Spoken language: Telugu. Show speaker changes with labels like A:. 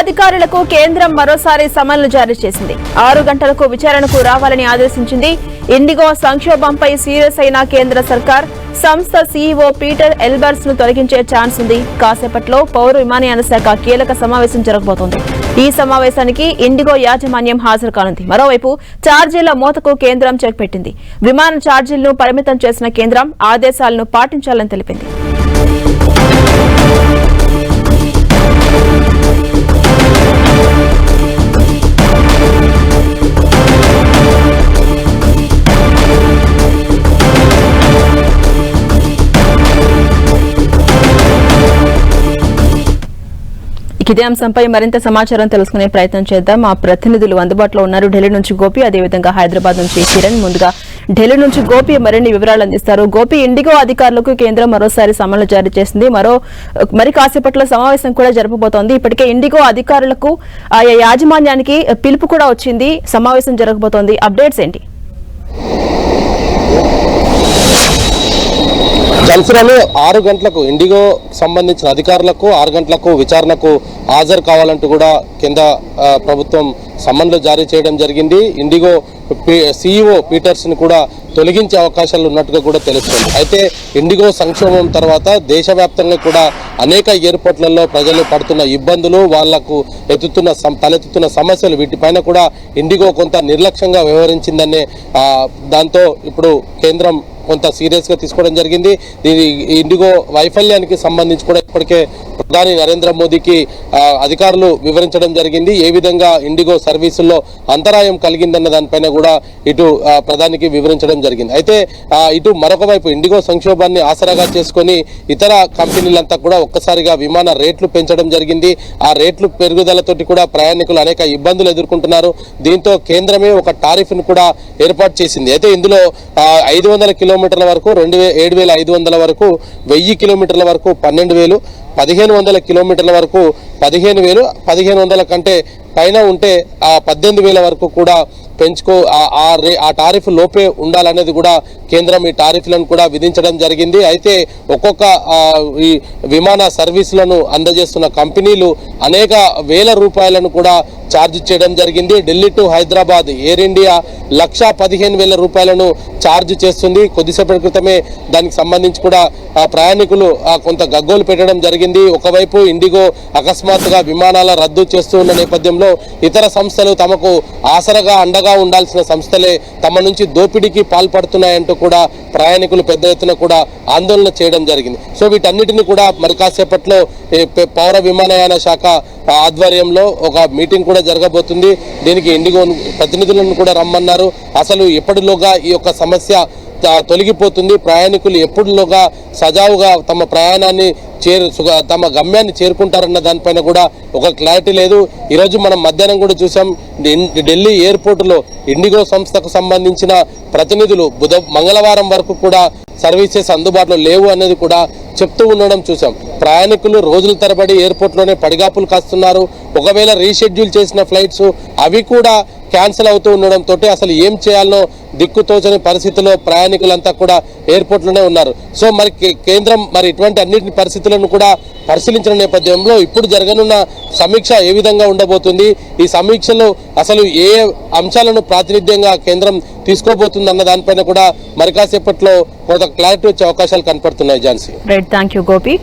A: అధికారులకు కేంద్రం మరోసారి సమన్లు జారీ చేసింది. 6 గంటలకు విచారణకు రావాలని ఆదేశించింది. ఇండిగో సంక్షోభంపై సీరియస్ అయిన కేంద్ర సర్కార్ సంస్థ సీఈఓ పీటర్ ఎల్బర్స్ ను తొలగించే ఛాన్స్ ఉంది. కాసేపట్లో పౌర విమానయాన శాఖ కీలక సమావేశం జరగబోతోంది. ఈ సమావేశానికి ఇండిగో యాజమాన్యం హాజరు కానుంది. మరోవైపు ఛార్జీల మోతకు కేంద్రం చెక్ పెట్టింది. విమాన ఛార్జీలను పరిమితం చేసిన కేంద్రం ఆదేశాలను పాటించాలని తెలిపింది. ఇదే అంశంపై మరింత సమాచారం తెలుసుకునే ప్రయత్నం చేద్దాం. మా ప్రతినిధులు అందుబాటులో ఉన్నారు. ఢిల్లీ నుంచి గోపి, అదేవిధంగా హైదరాబాద్ నుంచి కిరణ్. ముందుగా ఢిల్లీ నుంచి గోపి మరిన్ని వివరాలు అందిస్తారు. గోపి, ఇండిగో అధికారులకు కేంద్రం మరోసారి సమన్లు జారీ చేసింది. మరి కాసేపట్లో సమావేశం కూడా జరపబోతోంది. ఇప్పటికే ఇండిగో అధికారులకు ఆయా యాజమాన్యానికి పిలుపు కూడా వచ్చింది. సమావేశం జరగబోతోంది. అప్డేట్స్ ఏంటి?
B: జన్సురాలు 6 గంటలకు ఇండిగో సంబంధించిన అధికారులకు 6 గంటలకు విచారణకు హాజరు కావాలంటూ కూడా కేంద్ర ప్రభుత్వం సమన్లు జారీ చేయడం జరిగింది. ఇండిగో సీఈఓ పీటర్స్ ని కూడా తొలగించే అవకాశాలు ఉన్నట్టుగా కూడా తెలుస్తుంది. అయితే ఇండిగో సంక్షోభం తర్వాత దేశవ్యాప్తంగా కూడా అనేక ఎయిర్పోర్ట్లలో ప్రజలు పడుతున్న ఇబ్బందులు, వాళ్లకు తలెత్తుతున్న సమస్యలు, వీటిపైన కూడా ఇండిగో కొంత నిర్లక్ష్యంగా వ్యవహరించిందనే దాంతో ఇప్పుడు కేంద్రం కొంత సీరియస్ గా తీసుకోవడం జరిగింది. దీని ఇండిగో వైఫల్యానికి సంబంధించి కూడా ఇప్పటికే ప్రధాని నరేంద్ర మోదీకి అధికారులు వివరించడం జరిగింది. ఏ విధంగా ఇండిగో సర్వీసుల్లో అంతరాయం కలిగిందన్న దానిపైన కూడా ఇటు ప్రధానికి వివరించడం జరిగింది. అయితే ఇటు మరొక వైపు ఇండిగో సంక్షోభాన్ని ఆసరాగా చేసుకొని ఇతర కంపెనీలంతా కూడా ఒక్కసారిగా విమాన రేట్లు పెంచడం జరిగింది. ఆ రేట్లు పెరుగుదలతోటి కూడా ప్రయాణికులు అనేక ఇబ్బందులు ఎదుర్కొంటున్నారు. దీంతో కేంద్రమే ఒక టారిఫ్ ను కూడా ఏర్పాటు చేసింది. అయితే ఇందులో 500 కిలోమీటర్ల వరకు 7,500 వరకు, 1000 కిలోమీటర్ల వరకు 12,000, 1,500 కిలోమీటర్ల వరకు 15,000, 1,500 కంటే పైన ఉంటే 18,000 వరకు కూడా పెంచుకో ఆ టారిఫ్ లోపే ఉండాలనేది కూడా కేంద్రం ఈ టారిఫ్లను కూడా విధించడం జరిగింది. అయితే ఒక్కొక్క ఈ విమాన సర్వీసులను అందజేస్తున్న కంపెనీలు అనేక వేల రూపాయలను కూడా ఛార్జ్ చేయడం జరిగింది. Delhi to Hyderabad air India 1,15,000 రూపాయలను ఛార్జ్ చేస్తుంది. కొద్దిసేపటి క్రితమే దానికి సంబంధించి కూడా ప్రయాణికులు కొంత గగ్గోలు పెట్టడం జరిగింది. ఒకవైపు ఇండిగో అకస్మాత్తుగా విమానాల రద్దు చేస్తూ ఉన్న నేపథ్యంలో ఇతర సంస్థలు తమకు ఆసరగా అండగా ఉండాల్సిన సంస్థలే తమ నుంచి దోపిడీకి పాల్పడుతున్నాయంటూ కూడా ప్రయాణికులు పెద్ద ఎత్తున కూడా ఆందోళన చేయడం జరిగింది. సో వీటన్నిటిని కూడా మరి కాసేపట్లో పౌర విమానయాన శాఖ ఆధ్వర్యంలో ఒక మీటింగ్ కూడా జరగబోతుంది. దీనికి ఇండిగో ప్రతినిధులను కూడా రమ్మన్నారు. అసలు ఎప్పటిలోగా ఈ యొక్క సమస్య తొలగిపోతుంది, ప్రయాణికులు ఎప్పుడులోగా సజావుగా తమ ప్రయాణాన్ని తమ గమ్యాన్ని చేరుకుంటారన్న దానిపైన కూడా ఒక క్లారిటీ లేదు. ఈరోజు మనం మధ్యాహ్నం కూడా చూసాం, ఢిల్లీ ఎయిర్పోర్టులో ఇండిగో సంస్థకు సంబంధించిన ప్రతినిధులు మంగళవారం వరకు కూడా సర్వీసెస్ అందుబాటులో లేవు అనేది కూడా చెప్తూ ఉండడం చూసాం. ప్రయాణికులు రోజుల తరబడి ఎయిర్పోర్ట్లోనే పడిగాపులు కాస్తున్నారు. ఒకవేళ రీషెడ్యూల్ చేసిన ఫ్లైట్స్ అవి కూడా క్యాన్సిల్ అవుతూ ఉండడంతో అసలు ఏం చేయాలనో దిక్కుతోచని పరిస్థితుల్లో ప్రయాణికులంతా కూడా ఎయిర్పోర్ట్లోనే ఉన్నారు. సో మరి కేంద్రం మరి ఇటువంటి అన్నింటి పరిస్థితులను కూడా పరిశీలించిన నేపథ్యంలో ఇప్పుడు జరగనున్న సమీక్ష ఏ విధంగా ఉండబోతుంది, ఈ సమీక్షలో అసలు ఏ అంశాలను ప్రాతినిధ్యంగా కేంద్రం తీసుకోబోతుంది అన్న దానిపైన కూడా మరి కాసేపట్లో కొంత క్లారిటీ వచ్చే అవకాశాలు కనపడుతున్నాయి. Jhansi,
A: thank you Gopi.